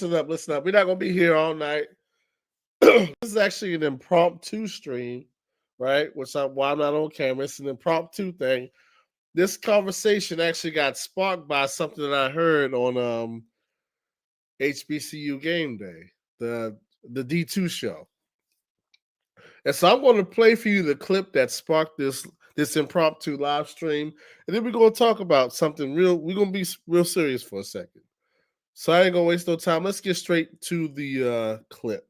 listen up. We're not gonna be here all night. This is actually an impromptu stream, right? Why I'm not on camera. It's an impromptu thing. This conversation actually got sparked by something that I heard on HBCU Game Day, the D2 show. And so I'm going to play for you the clip that sparked this impromptu live stream, and then we're going to talk about something real. We're going to be real serious for a second. So I ain't going to waste no time. Let's get straight to the clip.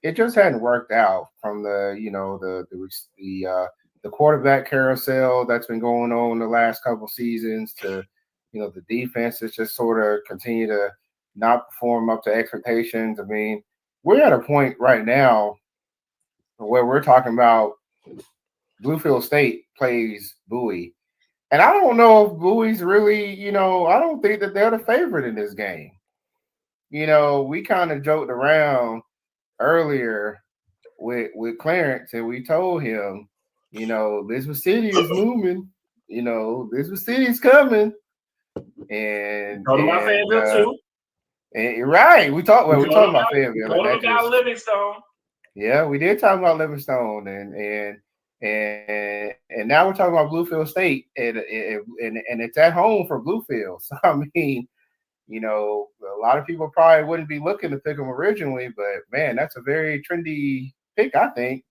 It just hadn't worked out from the quarterback carousel that's been going on the last couple seasons to the defense is just sort of continue to not perform up to expectations. I mean, we're at a point right now where we're talking about Bluefield State plays Bowie. And I don't know if Bowie's really, I don't think that they're the favorite in this game. We kind of joked around earlier with Clarence, and we told him, Elizabeth City is moving, Elizabeth City's coming. And my Fayetteville too. And right, we talked about Fayetteville. We talked about Livingstone. Yeah, we did talk about Livingstone, and now we're talking about Bluefield State, and it's at home for Bluefield. So I mean, a lot of people probably wouldn't be looking to pick them originally, but man, that's a very trendy pick, I think.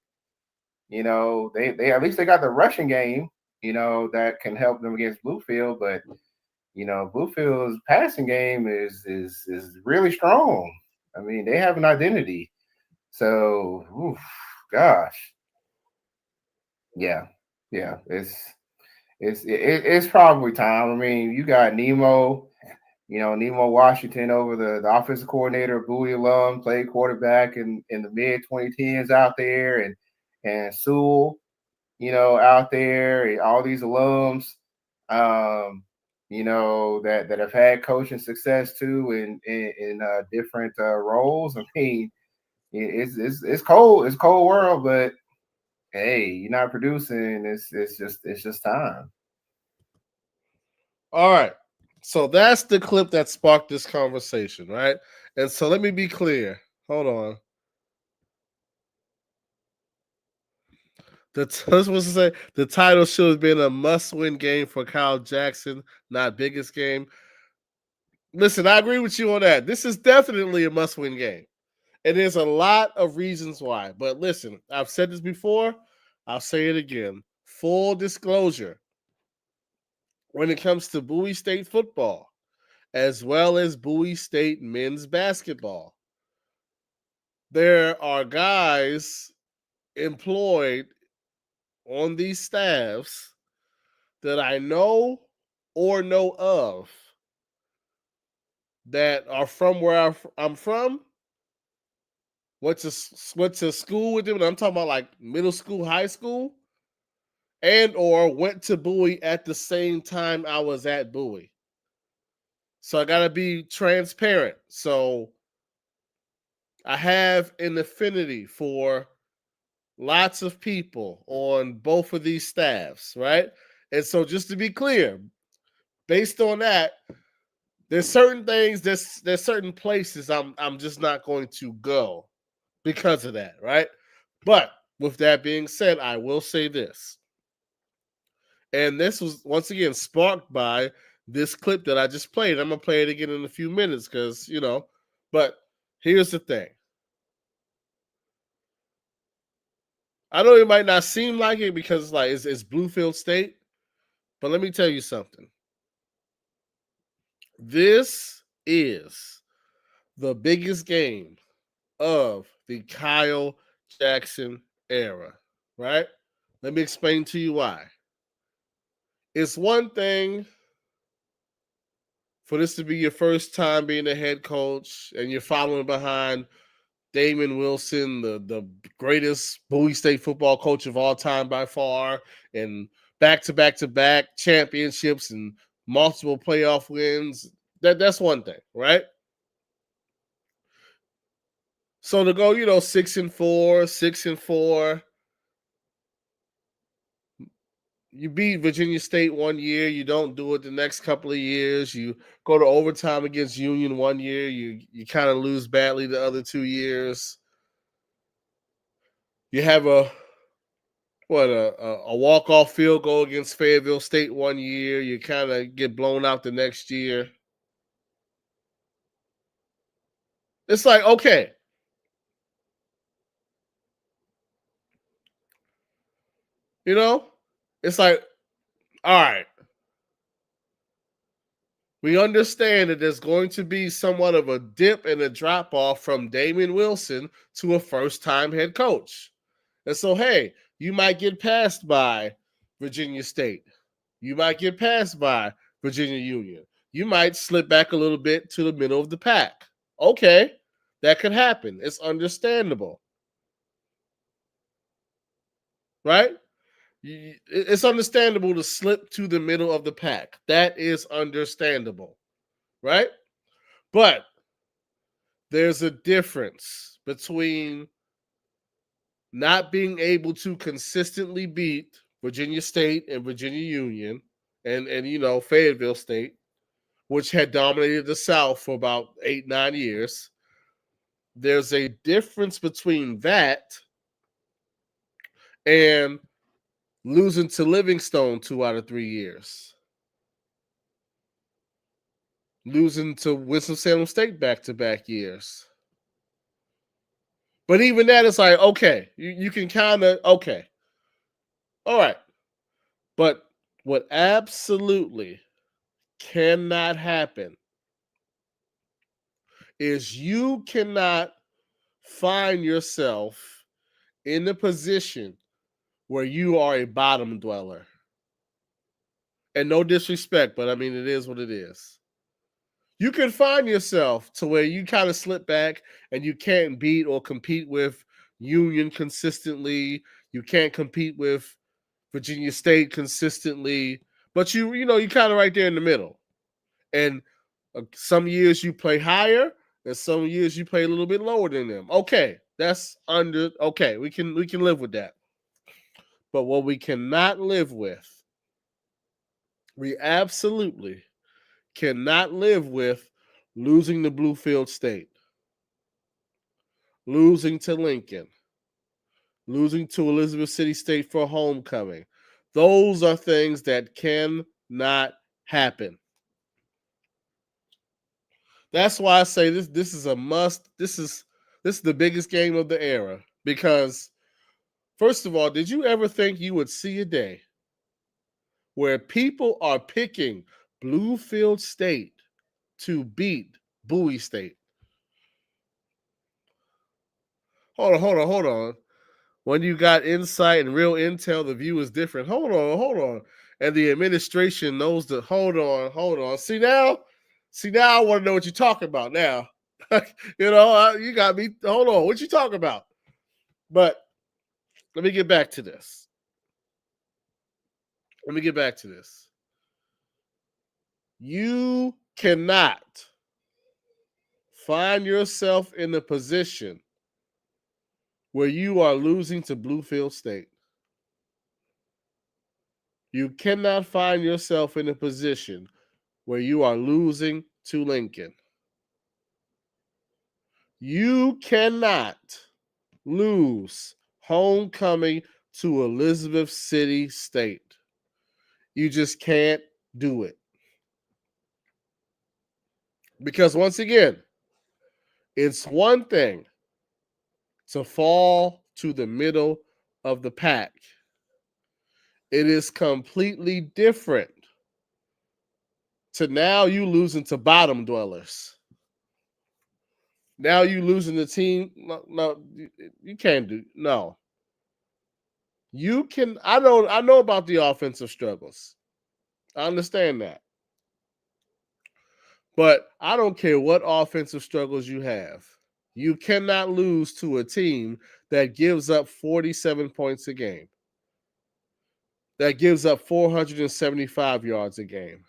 They at least they got the rushing game, that can help them against Bluefield, but Bluefield's passing game is really strong. I mean, they have an identity. So, gosh, yeah, it's probably time. I mean, you got Nemo. Nemo Washington over the offensive coordinator, Bowie alum, played quarterback in the mid 2010s out there, and Sewell, out there, and all these alums, that have had coaching success too in different roles. I mean, it's cold. It's cold world, but hey, you're not producing. It's just time. All right. So that's the clip that sparked this conversation, right? And so let me be clear. Hold on. The title should have been a must-win game for Kyle Jackson, not biggest game. Listen, I agree with you on that. This is definitely a must-win game. And there's a lot of reasons why. But listen, I've said this before. I'll say it again. Full disclosure. When it comes to Bowie State football, as well as Bowie State men's basketball, there are guys employed on these staffs that I know or know of that are from where I'm from, went to school with them, and I'm talking about like middle school, high school, and or went to Bowie at the same time I was at Bowie. So I got to be transparent. So I have an affinity for lots of people on both of these staffs, right? And so just to be clear, based on that, there's certain things, there's certain places I'm just not going to go because of that, right? But with that being said, I will say this. And this was once again sparked by this clip that I just played. I'm gonna play it again in a few minutes because but here's the thing. I know it might not seem like it because it's Bluefield State, but let me tell you something. This is the biggest game of the Kyle Jackson era, right? Let me explain to you why. It's one thing for this to be your first time being a head coach and you're following behind Damon Wilson, the greatest Bowie State football coach of all time by far, and back-to-back championships and multiple playoff wins. That's one thing, right? So to go, 6-4, you beat Virginia State one year, you don't do it the next couple of years. You go to overtime against Union one year, you kind of lose badly the other 2 years. You have a walk-off field goal against Fayetteville State one year, you kind of get blown out the next year. It's like, okay. You know? It's like, all right. We understand that there's going to be somewhat of a dip and a drop off from Damian Wilson to a first-time head coach. And so, hey, you might get passed by Virginia State. You might get passed by Virginia Union. You might slip back a little bit to the middle of the pack. Okay, that could happen. It's understandable. Right? It's understandable to slip to the middle of the pack. That is understandable, right? But there's a difference between not being able to consistently beat Virginia State and Virginia Union and Fayetteville State, which had dominated the South for about 8-9 years. There's a difference between that and losing to Livingstone 2 out of 3 years. Losing to Winston-Salem State back-to-back years. But even that, it's like, okay, you can kind of, okay. All right. But what absolutely cannot happen is you cannot find yourself in the position where you are a bottom dweller. And no disrespect, but I mean, it is what it is. You can find yourself to where you kind of slip back and you can't beat or compete with Union consistently. You can't compete with Virginia State consistently, but you're kind of right there in the middle. And some years you play higher, and some years you play a little bit lower than them. Okay, okay, we can live with that. But what we cannot live with, we absolutely cannot live with losing to Bluefield State, losing to Lincoln, losing to Elizabeth City State for homecoming. Those are things that cannot happen. That's why I say this is a must. This is the biggest game of the era because, first of all, did you ever think you would see a day where people are picking Bluefield State to beat Bowie State? Hold on. When you got insight and real intel, the view is different. Hold on. And the administration knows that. Hold on. See now, I want to know what you're talking about now. You got me. Hold on. What you talking about? But let me get back to this. You cannot find yourself in a position where you are losing to Bluefield State. You cannot find yourself in a position where you are losing to Lincoln. You cannot lose homecoming to Elizabeth City State. You just can't do it. Because once again, it's one thing to fall to the middle of the pack. It is completely different to now you losing to bottom dwellers. Now you losing the team. No, you can't do. No. You can. I know about the offensive struggles. I understand that. But I don't care what offensive struggles you have. You cannot lose to a team that gives up 47 points a game, that gives up 475 yards a game,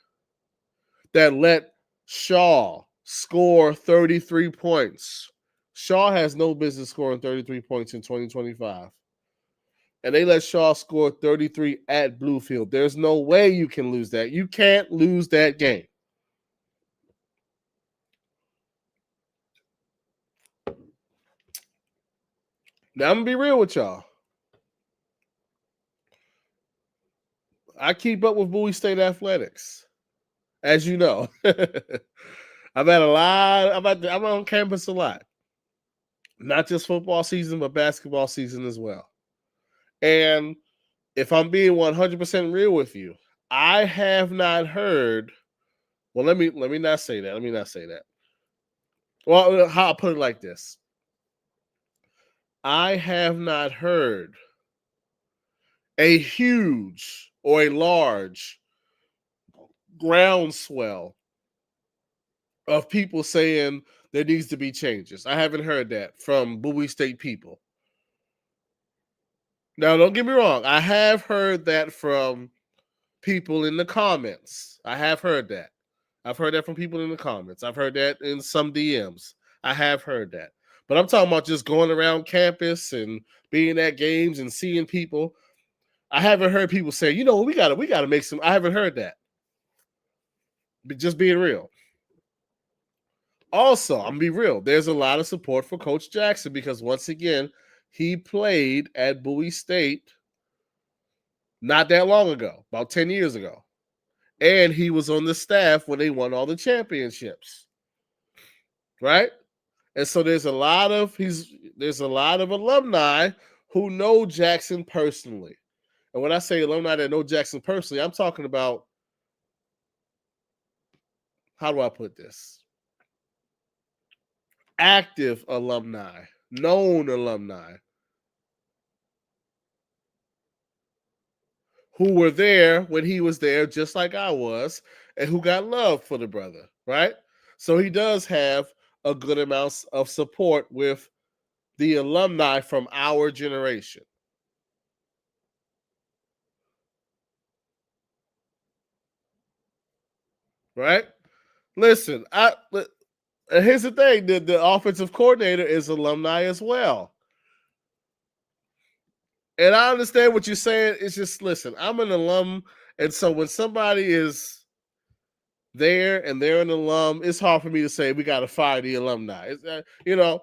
that let Shaw score 33 points. Shaw has no business scoring 33 points in 2025. and they let Shaw score 33 at Bluefield. There's no way you can lose that. You can't lose that game. Now, I'm going to be real with y'all. I keep up with Bowie State athletics, as you know. I'm on campus a lot. Not just football season, but basketball season as well. And if I'm being 100% real with you, I have not heard. Well, let me not say that. Let me not say that. Well, I'll put it like this. I have not heard a huge or a large groundswell of people saying there needs to be changes. I haven't heard that from Bowie State people. Now, don't get me wrong. I have heard that from people in the comments. I have heard that. I've heard that from people in the comments. I've heard that in some DMs. I have heard that. But I'm talking about just going around campus and being at games and seeing people. I haven't heard people say, you know, we gotta make some. I haven't heard that. But just being real. Also, I'm gonna be real. There's a lot of support for Coach Jackson because once again, he played at Bowie State not that long ago, about 10 years ago. And he was on the staff when they won all the championships. Right? And so there's a lot of alumni who know Jackson personally. And when I say alumni that know Jackson personally, I'm talking about, how do I put this? Active alumni, known alumni who were there when he was there, just like I was, and who got love for the brother, right? So he does have a good amount of support with the alumni from our generation. Right? Listen, here's the thing: the offensive coordinator is alumni as well. And I understand what you're saying. It's just, listen, I'm an alum, and so when somebody is there and they're an alum, it's hard for me to say we got to fire the alumni. You know.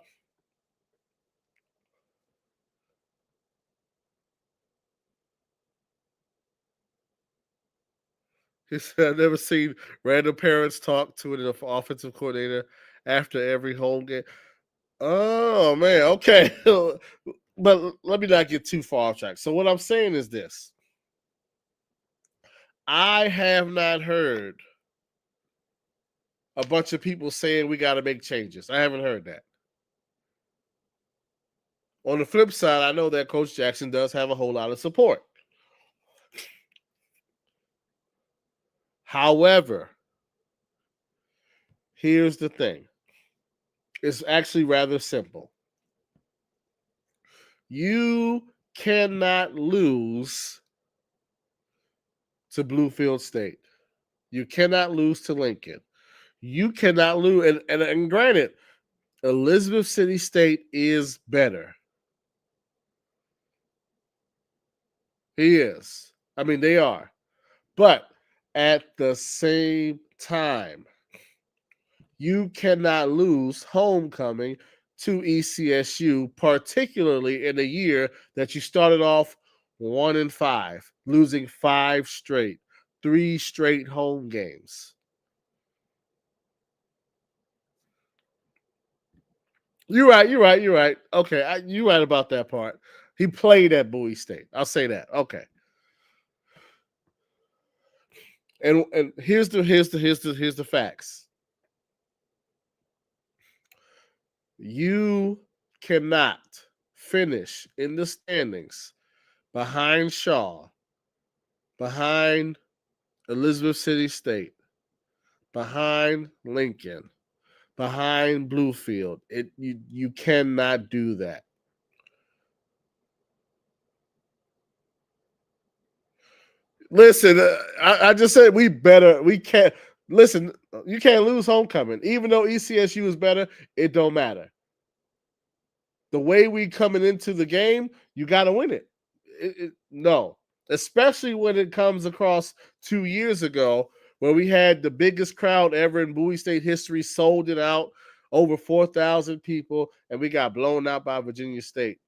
He said, I've never seen random parents talk to an offensive coordinator after every home game. Oh, man. Okay. But let me not get too far off track. So what I'm saying is this. I have not heard a bunch of people saying we got to make changes. I haven't heard that. On the flip side, I know that Coach Jackson does have a whole lot of support. However, here's the thing. It's actually rather simple. You cannot lose to Bluefield State. You cannot lose to Lincoln. You cannot lose. And granted, Elizabeth City State is better. He is. I mean, they are. But at the same time, you cannot lose homecoming to ECSU, particularly in a year that you started off 1-5, losing 5 straight, 3 straight home games. You're right. Okay, you're right about that part. He played at Bowie State. I'll say that. Okay. And here's the facts. You cannot finish in the standings behind Shaw, behind Elizabeth City State, behind Lincoln, behind Bluefield. You cannot do that. Listen, I just said we can't. Listen, you can't lose homecoming. Even though ECSU is better, it don't matter. The way we coming into the game, you got to win it. No, especially when it comes across 2 years ago where we had the biggest crowd ever in Bowie State history, sold it out, over 4,000 people, and we got blown out by Virginia State.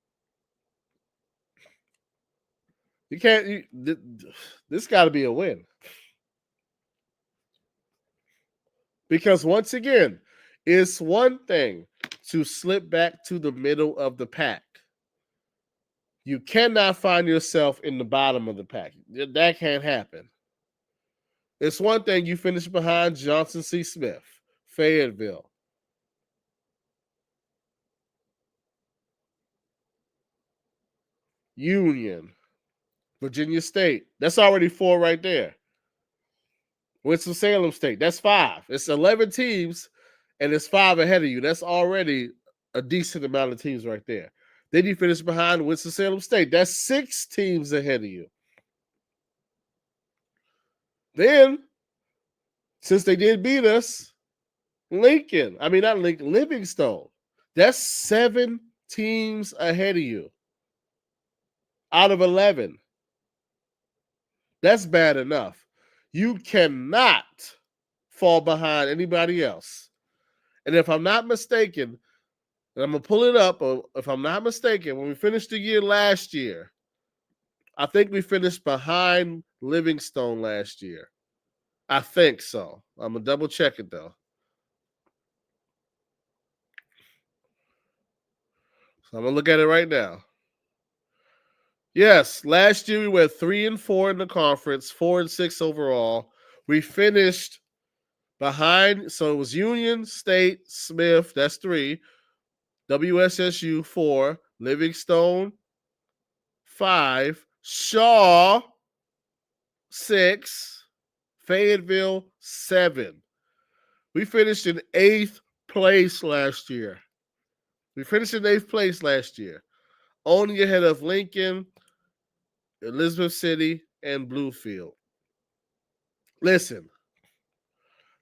You can't. This got to be a win. Because once again, it's one thing to slip back to the middle of the pack. You cannot find yourself in the bottom of the pack. That can't happen. It's one thing you finish behind Johnson C. Smith, Fayetteville. Union, Virginia State. That's already 4 right there. Winston-Salem State. That's 5. It's 11 teams, and it's 5 ahead of you. That's already a decent amount of teams right there. Then you finish behind Winston-Salem State. That's 6 teams ahead of you. Then, since they did beat us, Livingstone. That's 7 teams ahead of you out of 11. That's bad enough. You cannot fall behind anybody else. And if I'm not mistaken, and I'm going to pull it up, or if I'm not mistaken, when we finished the year last year, I think we finished behind Livingstone last year. I think so. I'm going to double check it, though. So I'm going to look at it right now. Yes, last year we went 3-4 in the conference, 4-6 overall. We finished behind, so it was Union, State, Smith, that's 3, WSSU 4, Livingstone 5, Shaw 6, Fayetteville 7. We finished in 8th place last year. Only ahead of Lincoln, Elizabeth City, and Bluefield. Listen,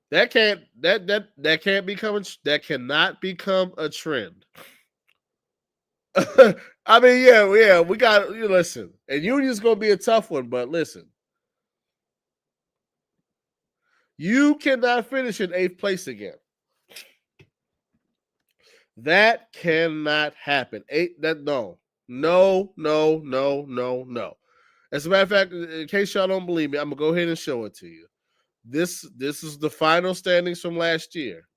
that cannot become a trend. I mean, yeah, we got you. Listen, and Union's gonna be a tough one, but listen, you cannot finish in 8th place again. That cannot happen. No. As a matter of fact, in case y'all don't believe me, I'm gonna go ahead and show it to you. This is the final standings from last year.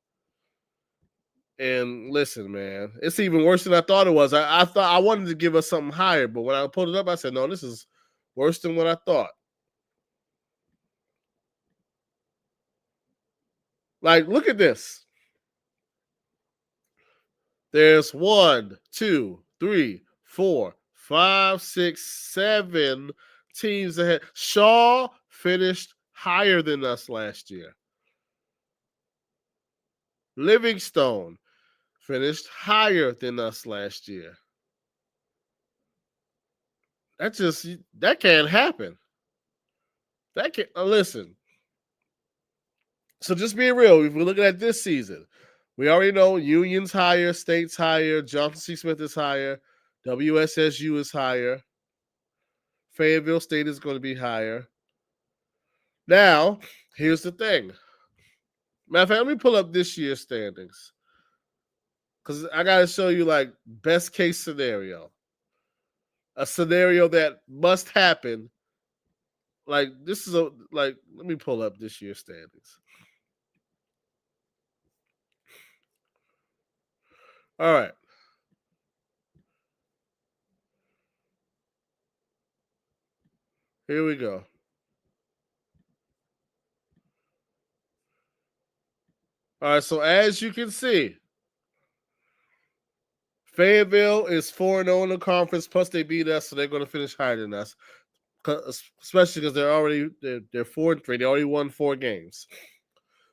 And listen, man, it's even worse than I thought it was. I thought I wanted to give us something higher, but when I pulled it up, I said, no, this is worse than what I thought. Like, look at this. There's 1, 2, 3, 4, 5, 6, 7 teams ahead. Shaw finished higher than us last year. Livingstone finished higher than us last year. That can't happen. That can't listen. So just being real, if we're looking at this season, we already know Union's higher, State's higher, Johnson C. Smith is higher, WSSU is higher, Fayetteville State is going to be higher. Now, here's the thing. Matter of fact, let me pull up this year's standings. Because I got to show you, like, best case scenario. A scenario that must happen. Like, let me pull up this year's standings. All right. Here we go. All right, so as you can see, Fayetteville is 4-0 in the conference, plus they beat us, so they're going to finish higher than us, especially because they're 4-3. They already won 4 games.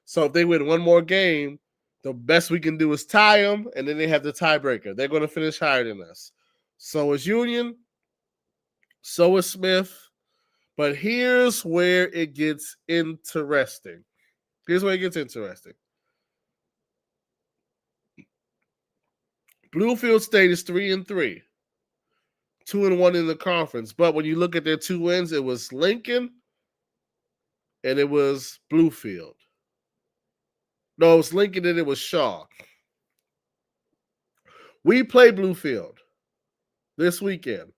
So if they win one more game, the best we can do is tie them, and then they have the tiebreaker. They're going to finish higher than us. So is Union. So is Smith. But here's where it gets interesting. Bluefield State is 3-3. 2-1 in the conference. But when you look at their 2 wins, it was Lincoln and it was Bluefield. No, it was Lincoln and it was Shaw. We play Bluefield this weekend.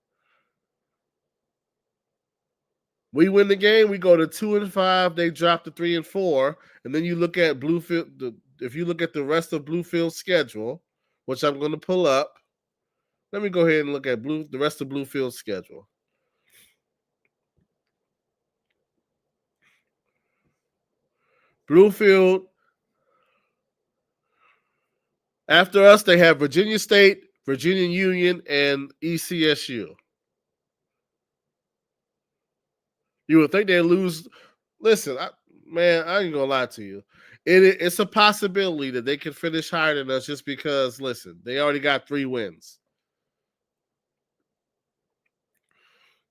We win the game, we go to 2-5. They drop to 3-4, and then you look at Bluefield. If you look at the rest of Bluefield's schedule, which I'm going to pull up, let me go ahead and look at the rest of Bluefield's schedule. Bluefield. After us, they have Virginia State, Virginia Union, and ECSU. You would think they lose. Listen, I ain't gonna lie to you. It's a possibility that they can finish higher than us just because, listen, they already got 3 wins.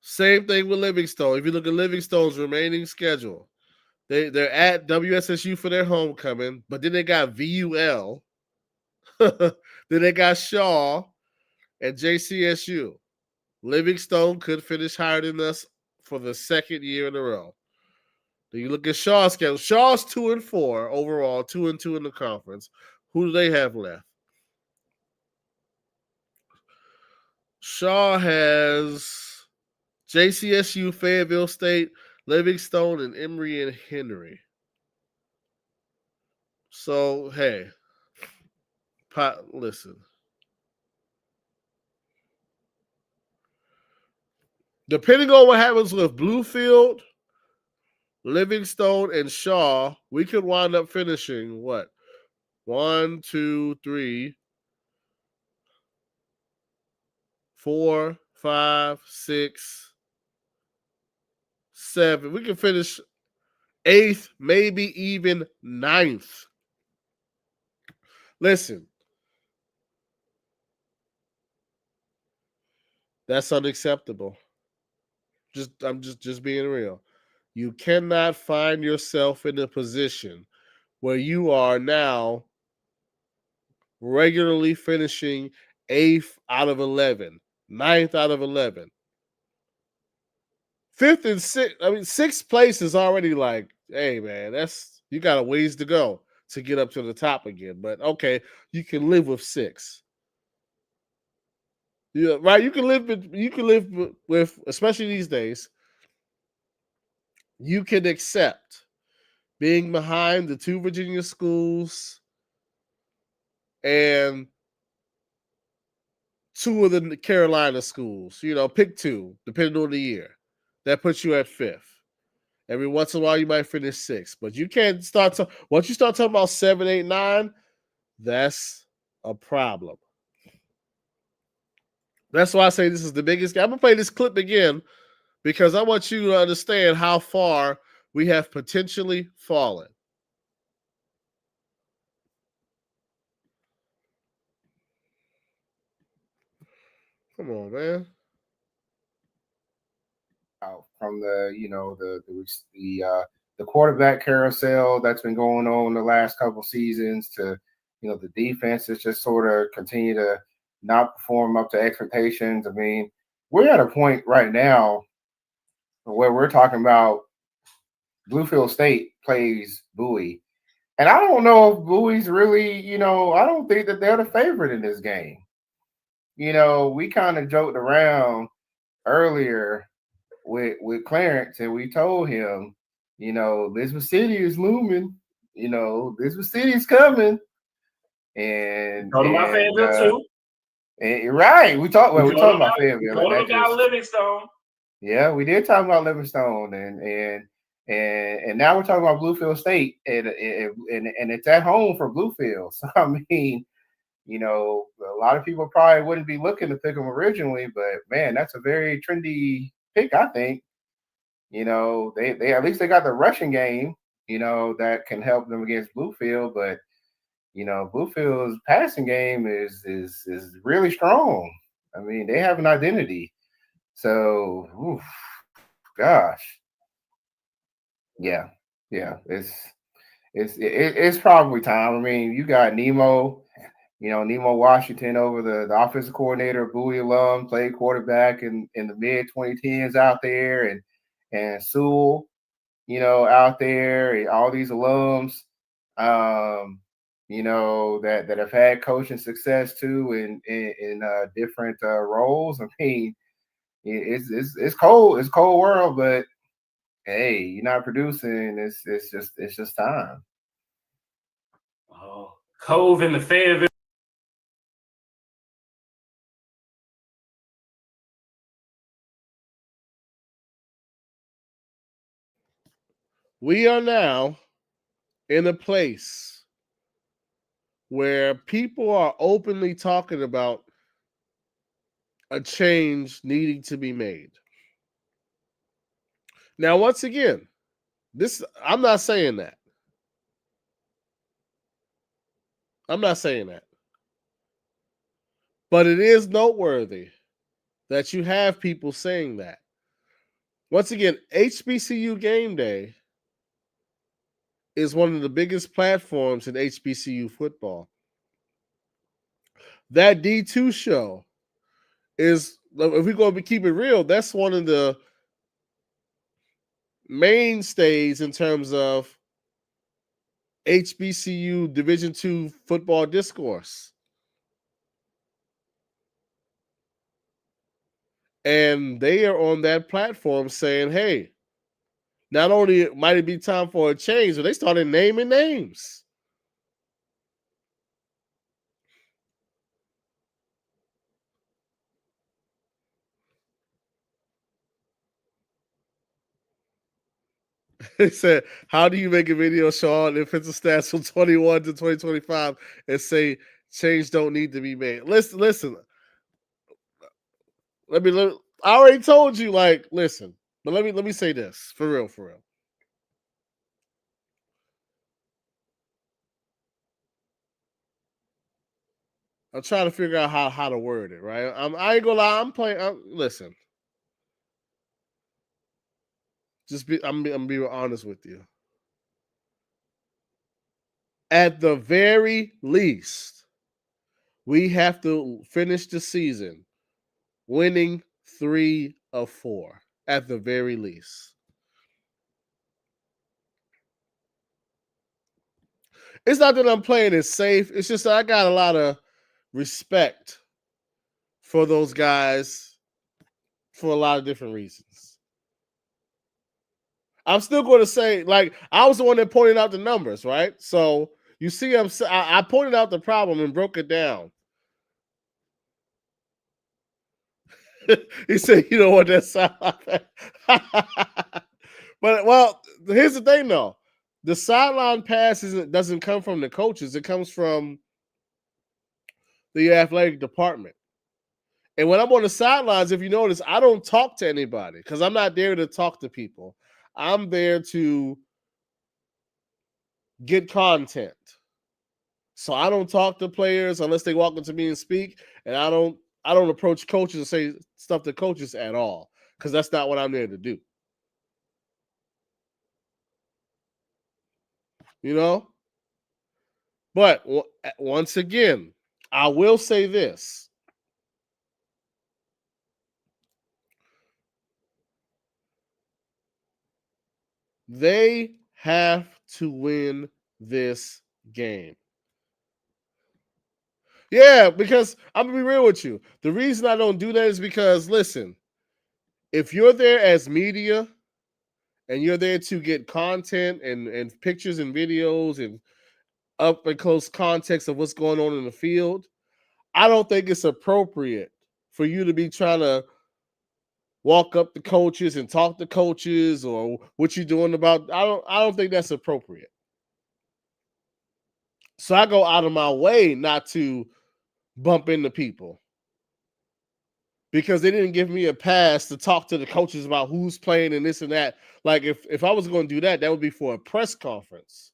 Same thing with Livingstone. If you look at Livingstone's remaining schedule, they're at WSSU for their homecoming, but then they got VUL. Then they got Shaw and JCSU. Livingstone could finish higher than us for the second year in a row. Then you look at Shaw's schedule. Shaw's 2-4 overall, 2-2 in the conference. Who do they have left? Shaw has JCSU, Fayetteville State, Livingstone, and Emory and Henry. So, hey, listen. Depending on what happens with Bluefield, Livingstone, and Shaw, we could wind up finishing what? 1, 2, 3, 4, 5, 6, 7. We can finish 8th, maybe even 9th. Listen, that's unacceptable. I'm just being real. You cannot find yourself in a position where you are now regularly finishing 8th out of 11, 9th out of 11. 5th and 6th, 6th place is already like, hey man, you got a ways to go to get up to the top again. But okay, you can live with 6. Yeah, right. You can live with, especially these days. You can accept being behind the 2 Virginia schools and 2 of the Carolina schools. Pick 2, depending on the year. That puts you at 5th. Every once in a while, you might finish 6th, but you can't start once you start talking about 7, 8, 9. That's a problem. That's why I say this is the biggest game. I'm gonna play this clip again because I want you to understand how far we have potentially fallen. Come on, man. From the quarterback carousel that's been going on the last couple seasons to the defense is just sort of continue to not perform up to expectations. I mean, we're at a point right now where we're talking about Bluefield State plays Bowie. And I don't know if Bowie's really, I don't think that they're the favorite in this game. We kind of joked around earlier with Clarence, and we told him, Elizabeth City is looming. Elizabeth City is coming. And go to my Fayetteville too. And right, we talked about Fayetteville. Go to Livingstone. Yeah, we did talk about Livingstone, and now we're talking about Bluefield State, and it's at home for Bluefield. So I mean, a lot of people probably wouldn't be looking to pick them originally, but man, that's a very trendy pick, I think. They at least they got the rushing game, that can help them against Bluefield, but Bluefield's passing game is really strong. I mean, they have an identity. So, gosh, yeah, it's probably time. I mean, you got Nemo Nemo Washington over the offensive coordinator, Bowie alum, played quarterback in the mid 2010s out there, and Sewell, out there, all these alums, that have had coaching success too in different roles. I mean, it's cold. It's a cold world, but hey, you're not producing. It's just time. Oh, Cove in the Fayetteville. We are now in a place where people are openly talking about a change needing to be made. Now, once again, I'm not saying that. I'm not saying that. But it is noteworthy that you have people saying that. Once again, HBCU Game Day is one of the biggest platforms in HBCU football. That D2 show is, if we're going to keep it real, that's one of the mainstays in terms of HBCU Division II football discourse. And they are on that platform saying, hey, not only might it be time for a change, but they started naming names. He said, how do you make a video, Sean, if it's a stats from 21 to 2025 and say change don't need to be made? Listen. I already told you, listen, but let me say this for real. I'm trying to figure out how to word it, right? I ain't gonna lie, listen. I'm being honest with you. At the very least, we have to finish the season winning 3 of 4 at the very least. It's not that I'm playing it safe. It's just that I got a lot of respect for those guys for a lot of different reasons. I'm still going to say, I was the one that pointed out the numbers, right? So you see, I pointed out the problem and broke it down. He said, you know what that sound like? But, well, here's the thing, though. The sideline pass doesn't come from the coaches. It comes from the athletic department. And when I'm on the sidelines, if you notice, I don't talk to anybody because I'm not there to talk to people. I'm there to get content. So I don't talk to players unless they walk into me and speak. And I don't approach coaches and say stuff to coaches at all because that's not what I'm there to do. But once again, I will say this. They have to win this game. Yeah, because I'm going to be real with you. The reason I don't do that is because, listen, if you're there as media and you're there to get content and pictures and videos and up and close context of what's going on in the field, I don't think it's appropriate for you to be trying to walk up to coaches and talk to coaches or what you're doing about. I don't think that's appropriate. So I go out of my way not to bump into people because they didn't give me a pass to talk to the coaches about who's playing and this and that. Like if I was going to do that, that would be for a press conference.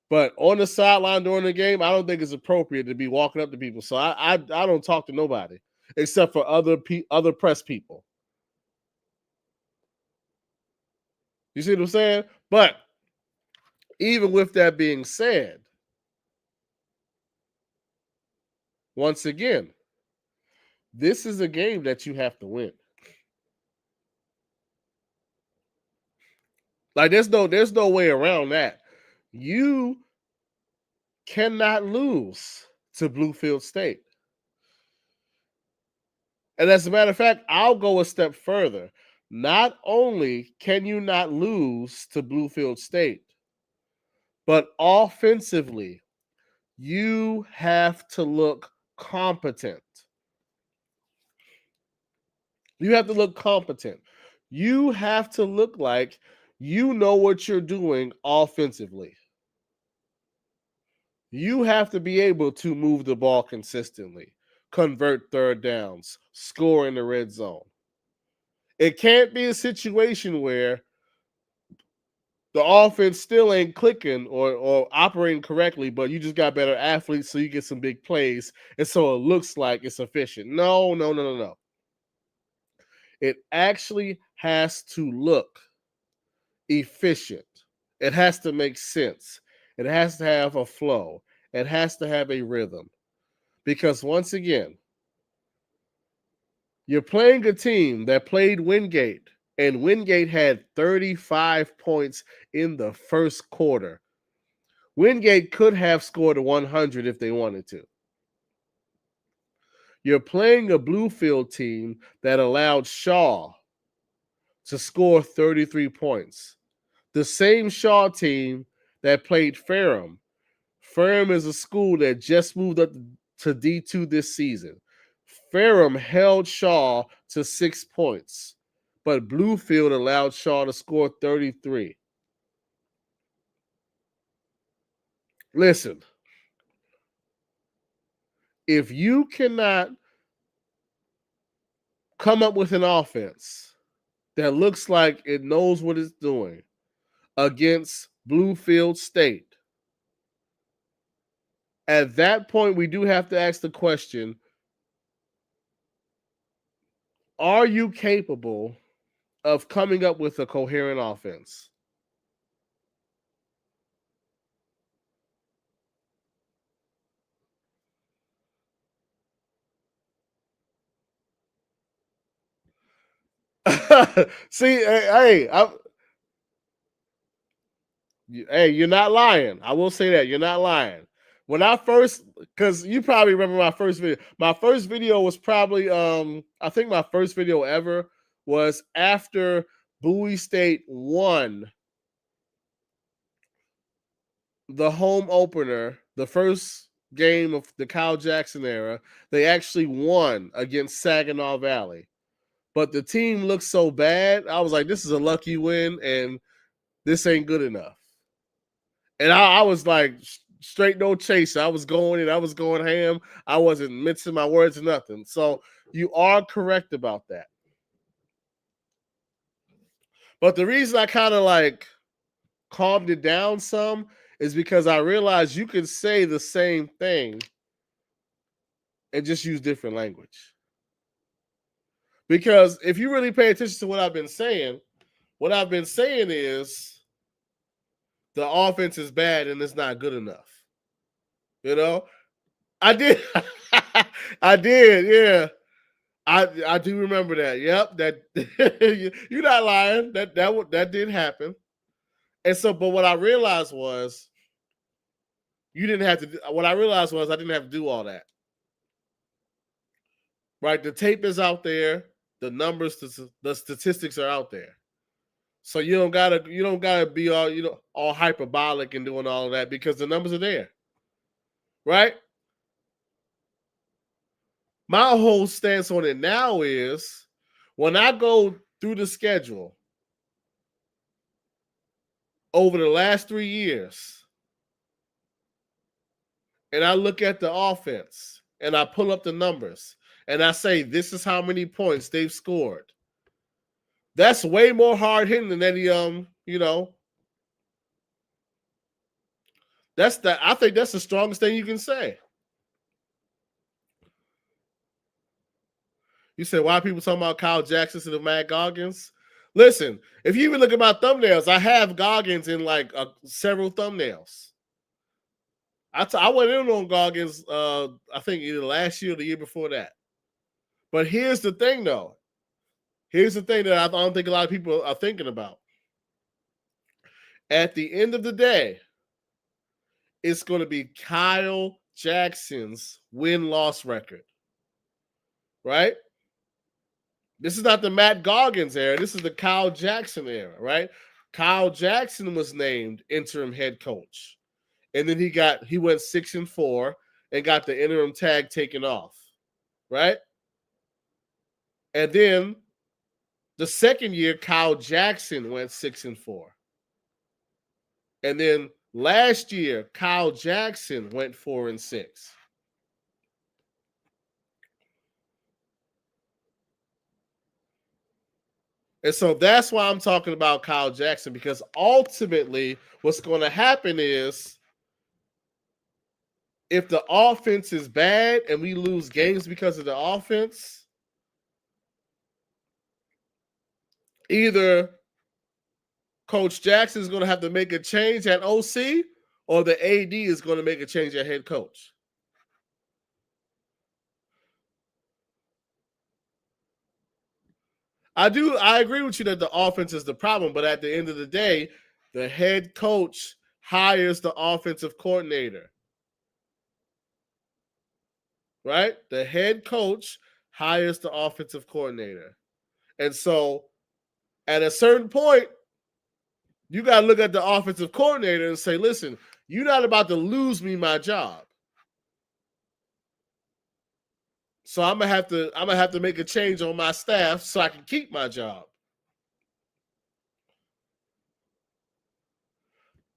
But on the sideline during the game, I don't think it's appropriate to be walking up to people. So I don't talk to nobody except for other press people. You see what I'm saying? But even with that being said, once again, this is a game that you have to win. Like there's no way around that. You cannot lose to Bluefield State. And as a matter of fact, I'll go a step further. Not only can you not lose to Bluefield State, but offensively, you have to look competent. You have to look competent. You have to look like you know what you're doing offensively. You have to be able to move the ball consistently, convert third downs, score in the red zone. It can't be a situation where the offense still ain't clicking or operating correctly, but you just got better athletes, so you get some big plays, and so it looks like it's efficient. No. It actually has to look efficient. It has to make sense. It has to have a flow. It has to have a rhythm. Because once again, you're playing a team that played Wingate, and Wingate had 35 points in the first quarter. Wingate could have scored 100 if they wanted to. You're playing a Bluefield team that allowed Shaw to score 33 points. The same Shaw team that played Ferrum. Ferrum is a school that just moved up to D2 this season. Ferrum held Shaw to 6 points, but Bluefield allowed Shaw to score 33. Listen, if you cannot come up with an offense that looks like it knows what it's doing against Bluefield State, at that point, we do have to ask the question, are you capable of coming up with a coherent offense? See, hey, you're not lying. I will say that you're not lying. When I first, because you probably remember my first video. My first video was probably, I think my first video ever was after Bowie State won the home opener, the first game of the Kyle Jackson era. They actually won against Saginaw Valley. But the team looked so bad, I was like, this is a lucky win, and this ain't good enough. And I was like, straight no chaser. I was going in, I was going ham. I wasn't mincing my words or nothing. So you are correct about that. But the reason I kind of like calmed it down some is because I realized you can say the same thing and just use different language. Because if you really pay attention to what I've been saying is the offense is bad and it's not good enough. You know, I did, yeah. I do remember that. Yep, that you're not lying. That did happen. And so, but what I realized was you didn't have to. What I realized was I didn't have to do all that. Right, the tape is out there. The numbers, the statistics are out there. So you don't gotta be all hyperbolic and doing all of that because the numbers are there. Right? My whole stance on it now is when I go through the schedule over the last 3 years and I look at the offense and I pull up the numbers and I say, this is how many points they've scored. That's way more hard hitting than any I think that's the strongest thing you can say. You said, why are people talking about Kyle Jackson instead of Matt Goggins? Listen, if you even look at my thumbnails, I have Goggins in like several thumbnails. I went in on Goggins, I think either last year or the year before that. But here's the thing, though. Here's the thing that I don't think a lot of people are thinking about. At the end of the day, it's going to be Kyle Jackson's win-loss record, right? This is not the Matt Goggins era. This is the Kyle Jackson era, right? Kyle Jackson was named interim head coach, and then he went 6-4 and got the interim tag taken off, right? And then the second year, Kyle Jackson went 6-4, and then last year, Kyle Jackson went 4-6. And so that's why I'm talking about Kyle Jackson, because ultimately what's going to happen is if the offense is bad and we lose games because of the offense, either Coach Jackson is going to have to make a change at OC or the AD is going to make a change at head coach. I agree with you that the offense is the problem, but at the end of the day, the head coach hires the offensive coordinator. Right? The head coach hires the offensive coordinator. And so at a certain point, you got to look at the offensive coordinator and say, listen, you're not about to lose me my job. So I'm gonna have to make a change on my staff so I can keep my job.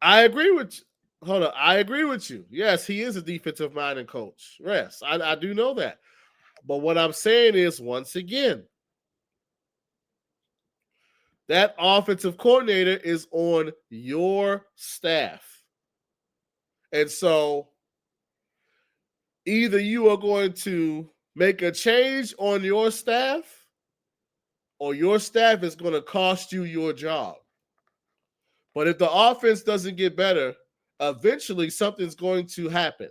I agree with you. Hold on. I agree with you. Yes, he is a defensive minded coach. Yes, I do know that. But what I'm saying is, once again, that offensive coordinator is on your staff. And so either you are going to make a change on your staff or your staff is going to cost you your job. But if the offense doesn't get better, eventually something's going to happen.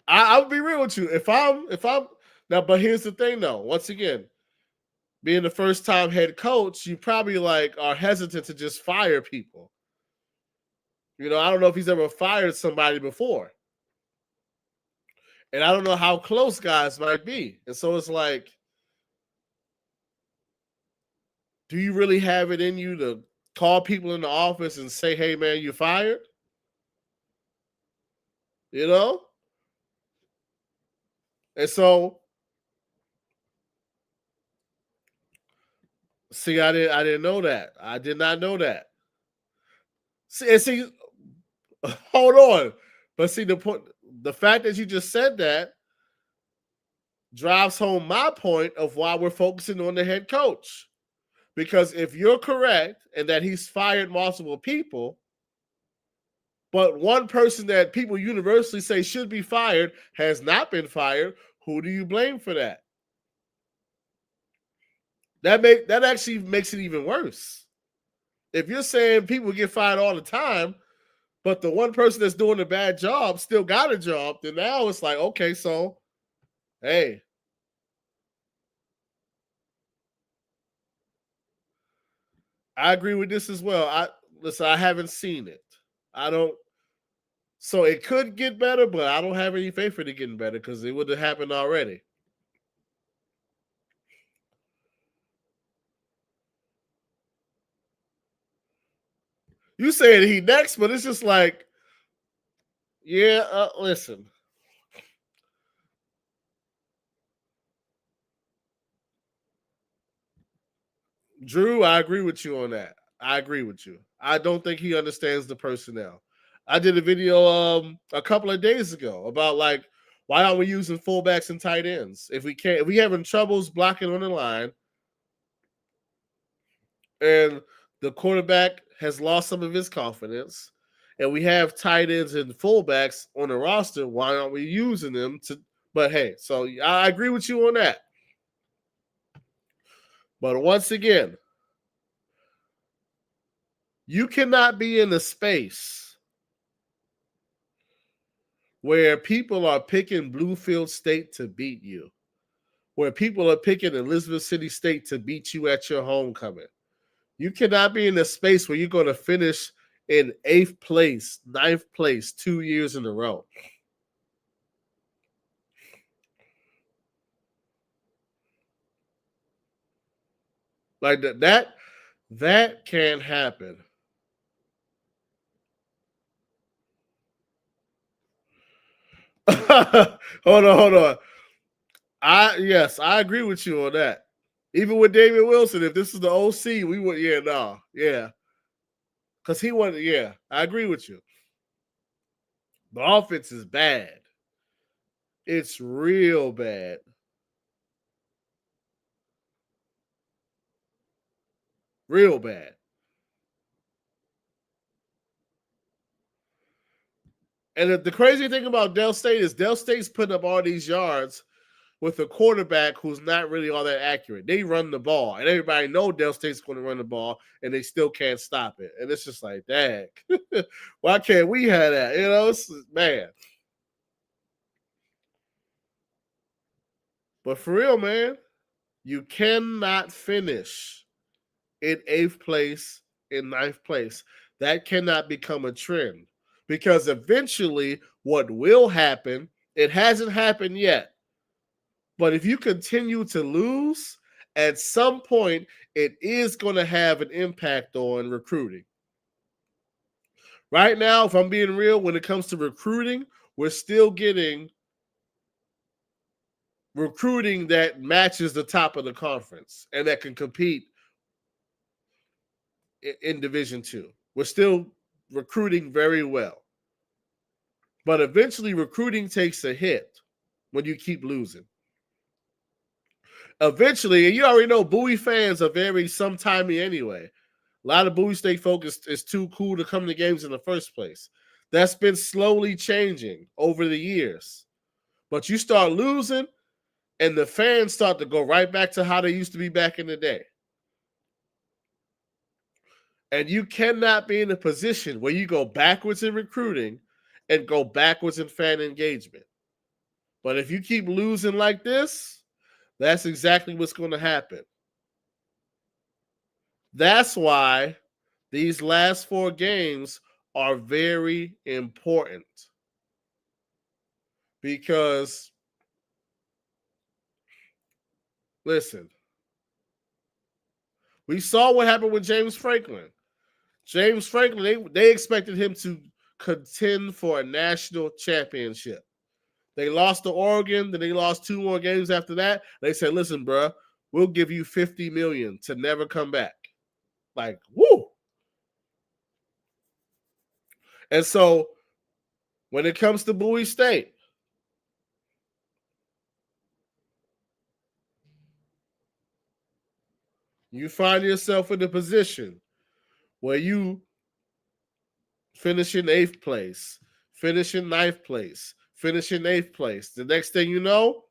I'll be real with you. If I'm now, but here's the thing though. Once again, being the first time head coach, you probably are hesitant to just fire people. You know, I don't know if he's ever fired somebody before. And I don't know how close guys might be. And so it's like, do you really have it in you to call people in the office and say, hey, man, you're fired? You know? And so, see, I didn't know that. I did not know that. See, hold on. But see, the fact that you just said that drives home my point of why we're focusing on the head coach. Because if you're correct and that he's fired multiple people, but one person that people universally say should be fired has not been fired, who do you blame for that? That actually makes it even worse. If you're saying people get fired all the time, but the one person that's doing a bad job still got a job, then now it's like, okay, so, hey. I agree with this as well. I haven't seen it. I don't. So it could get better, but I don't have any faith in it getting better because it would have happened already. You saying he next, but it's just like, yeah, listen. Drew, I agree with you on that. I agree with you. I don't think he understands the personnel. I did a video a couple of days ago about why aren't we using fullbacks and tight ends? If we having troubles blocking on the line, and the quarterback has lost some of his confidence, and we have tight ends and fullbacks on the roster, why aren't we using them to? But hey, so I agree with you on that. But once again, You cannot be in a space where people are picking Bluefield State to beat you, where people are picking Elizabeth City State to beat you at your homecoming. You cannot be in a space where you're going to finish in 8th place, 9th place 2 years in a row. Like that can't happen. Hold on. I agree with you on that. Even with David Wilson, if this is the OC, we would, because he wanted, I agree with you. The offense is bad. It's real bad. Real bad. And the crazy thing about Del State is Del State's putting up all these yards with a quarterback who's not really all that accurate. They run the ball, and everybody knows Del State's going to run the ball, and they still can't stop it. And it's just like, dang, why can't we have that? You know, man. But for real, man, you cannot finish in 8th place, in 9th place. That cannot become a trend, because eventually what will happen, it hasn't happened yet, but if you continue to lose, at some point it is going to have an impact on recruiting. Right now, if I'm being real, when it comes to recruiting, we're still getting recruiting that matches the top of the conference and that can compete in Division II. We're still recruiting very well. But eventually recruiting takes a hit when you keep losing. Eventually, and you already know Bowie fans are very sometimey anyway. A lot of Bowie State folks is too cool to come to games in the first place. That's been slowly changing over the years. But you start losing, and the fans start to go right back to how they used to be back in the day. And you cannot be in a position where you go backwards in recruiting and go backwards in fan engagement. But if you keep losing like this, that's exactly what's going to happen. That's why these last 4 games are very important. Because, listen, we saw what happened with James Franklin. James Franklin, they expected him to contend for a national championship. They lost to Oregon, then they lost 2 more games after that. They said, listen, bro, we'll give you $50 million to never come back. Like, woo! And so, when it comes to Bowie State, you find yourself in a position where you finish in 8th place, finish in 9th place, finish in 8th place. The next thing you know,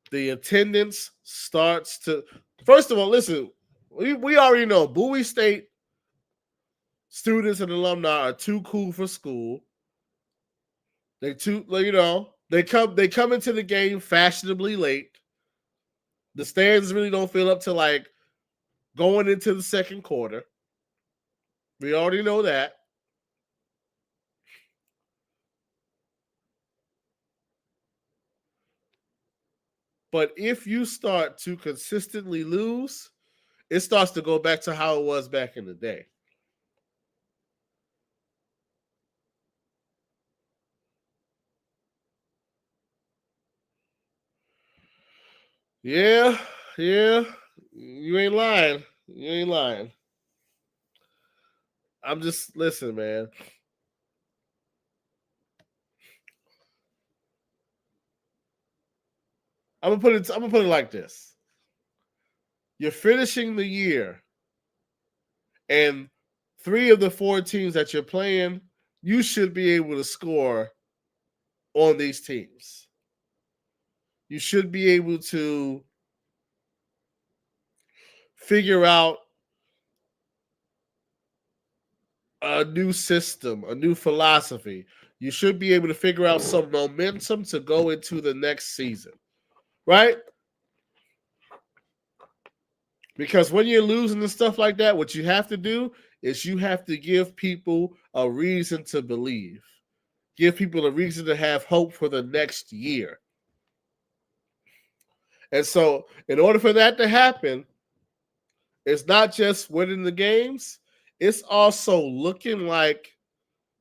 the attendance starts to. First of all, listen, we already know Bowie State students and alumni are too cool for school. They come into the game fashionably late. The stands really don't fill up to like going into the second quarter. We already know that. But if you start to consistently lose, it starts to go back to how it was back in the day. Yeah. You ain't lying. I'm just listen, man. I'm gonna put it like this. You're finishing the year, and 3 of the 4 teams that you're playing, you should be able to score on these teams. You should be able to figure out a new system, a new philosophy. You should be able to figure out some momentum to go into the next season, right? Because when you're losing and stuff like that, what you have to do is you have to give people a reason to believe. Give people a reason to have hope for the next year. And so, in order for that to happen, it's not just winning the games, it's also looking like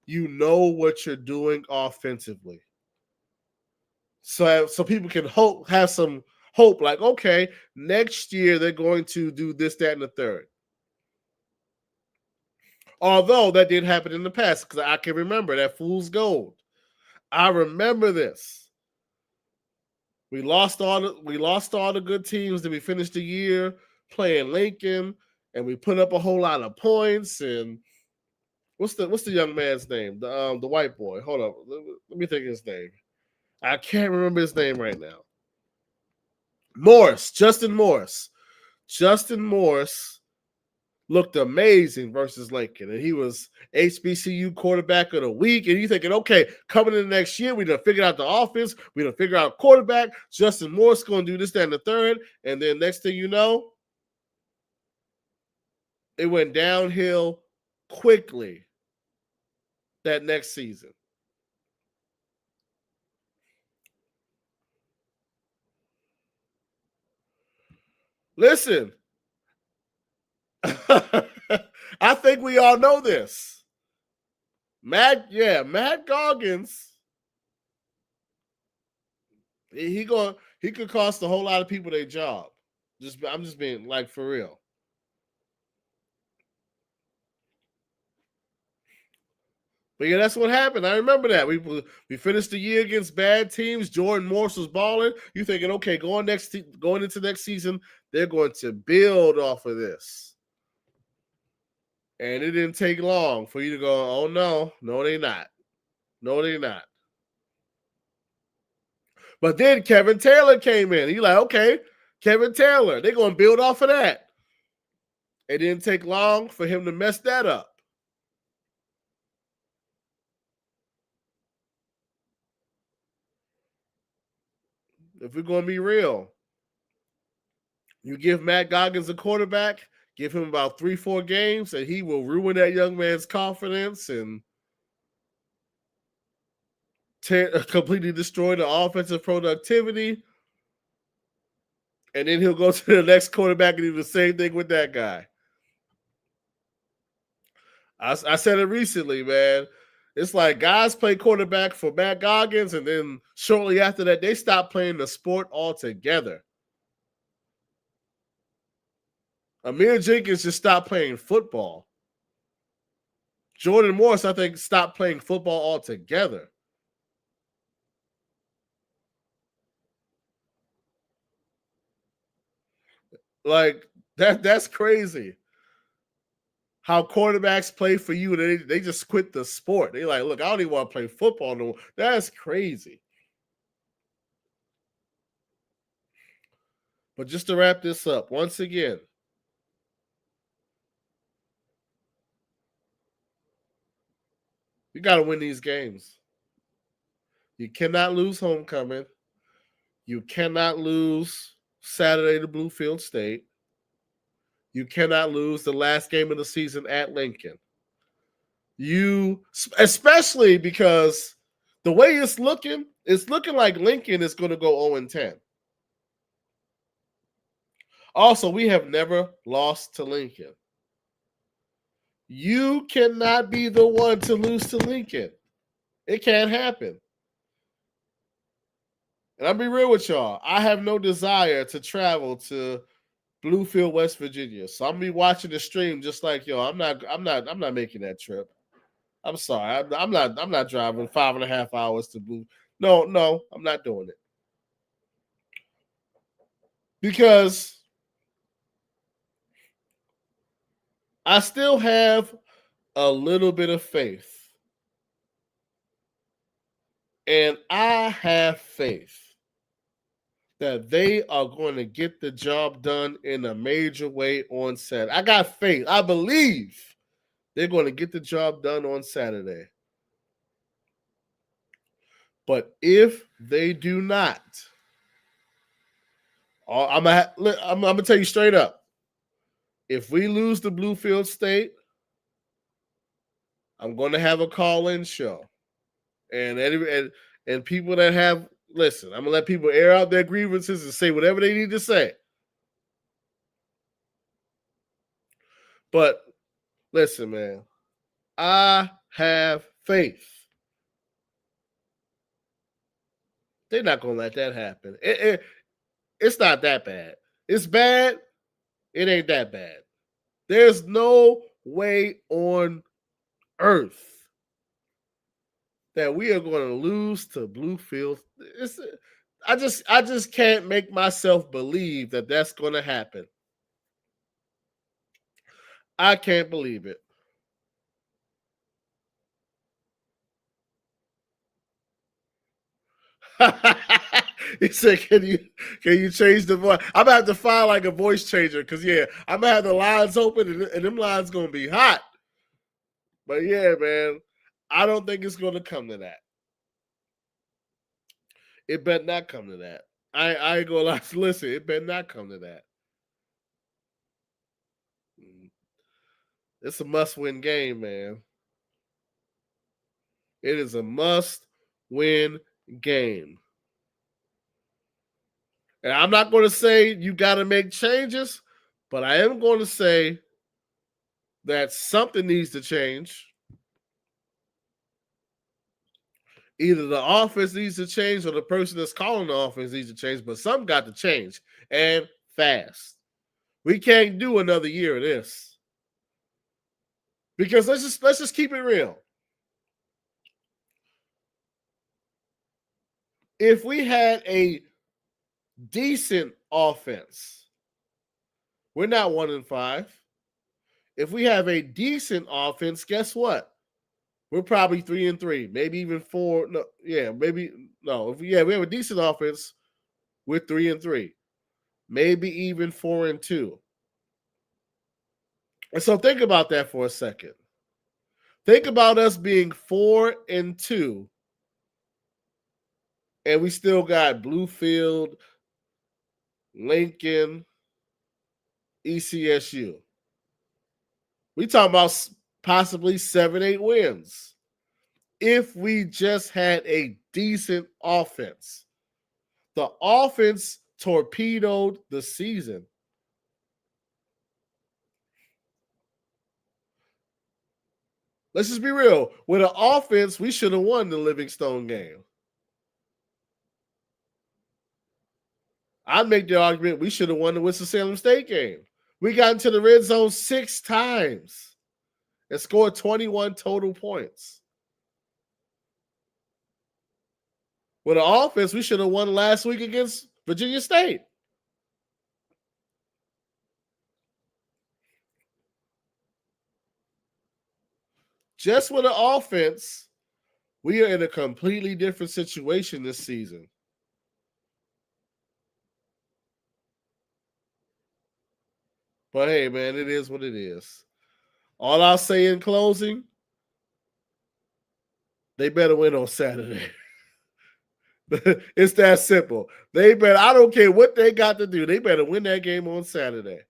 you know what you're doing offensively. So people can have some hope, like, okay, next year they're going to do this, that, and the third. Although that did happen in the past, because I can remember that fool's gold. I remember this. We lost all the good teams that we finished the year playing Lincoln, and we put up a whole lot of points. And what's the young man's name? The white boy. Hold on, let me think of his name. I can't remember his name right now. Justin Morris. Justin Morris looked amazing versus Lincoln, and he was HBCU quarterback of the week. And you're thinking, okay, coming in the next year, we done figured out the offense, we done figured out quarterback. Justin Morris going to do this, that, and the third. And then next thing you know, it went downhill quickly that next season. Listen, I think we all know this. Matt Goggins, he could cost a whole lot of people their job. I'm just being like for real. But yeah, that's what happened. I remember that. We finished the year against bad teams. Jordan Morse was balling. You thinking, okay, going into next season, they're going to build off of this. And it didn't take long for you to go, oh no, they're not. No, they're not. But then Kevin Taylor came in. He's like, okay, Kevin Taylor, they're going to build off of that. It didn't take long for him to mess that up. If we're going to be real, you give Matt Goggins a quarterback, give him about 3-4 games, and he will ruin that young man's confidence and completely destroy the offensive productivity. And then he'll go to the next quarterback and do the same thing with that guy. I said it recently, man. It's like guys play quarterback for Matt Goggins, and then shortly after that, they stop playing the sport altogether. Amir Jenkins just stopped playing football. Jordan Morris, I think, stopped playing football altogether. Like, that's crazy. How quarterbacks play for you, and they just quit the sport. They're like, look, I don't even want to play football no more. That's crazy. But just to wrap this up, once again, you got to win these games. You cannot lose homecoming. You cannot lose Saturday to Bluefield State. You cannot lose the last game of the season at Lincoln. Especially because the way it's looking like Lincoln is going to go 0-10. Also, we have never lost to Lincoln. You cannot be the one to lose to Lincoln. It can't happen. And I'll be real with y'all. I have no desire to travel to Bluefield, West Virginia. So I'm gonna be watching the stream just like yo. I'm not making that trip. I'm sorry. I'm not driving 5.5 hours to Blue. No, I'm not doing it. Because I still have a little bit of faith. And I have faith that they are going to get the job done in a major way on set. I got faith. I believe They're going to get the job done on Saturday. But if they do not, I'm gonna tell you straight up. If we lose to Bluefield State, I'm going to have a call-in show, and people that have listen. I'm gonna let people air out their grievances and say whatever they need to say. But listen, man, I have faith. They're not gonna let that happen. It's not that bad. It's bad. It ain't that bad. There's no way on earth that we are going to lose to Bluefield. I just can't make myself believe that that's going to happen. I can't believe it. He said, "Can you change the voice?" I'm gonna have to find like a voice changer because I'm gonna have the lines open and them lines gonna be hot. But yeah, man, I don't think it's gonna come to that. It better not come to that. I ain't gonna lie. Listen, it better not come to that. It's a must-win game, man. It is a must-win game. And I'm not going to say you got to make changes, but I am going to say that something needs to change. Either the offense needs to change or the person that's calling the offense needs to change, but something got to change and fast. We can't do another year of this. Because let's just keep it real. If we had a decent offense, we're not 1-5. If we have a decent offense, guess what? We're probably 3-3, maybe even 4. No, yeah, maybe no. If we have a decent offense, we're 3-3, maybe even 4-2. And so think about that for a second. Think about us being 4-2, and we still got Bluefield, Lincoln, ECSU. We talking about possibly 7-8 wins if we just had a decent offense. The offense torpedoed the season. Let's just be real. With an offense, we should have won the Livingstone game. I'd make the argument we should have won the Winston-Salem State game. We got into the red zone 6 times and scored 21 total points. With an offense, we should have won last week against Virginia State. Just with an offense, we are in a completely different situation this season. But hey, man, it is what it is. All I'll say in closing, they better win on Saturday. It's that simple. I don't care what they got to do. They better win that game on Saturday.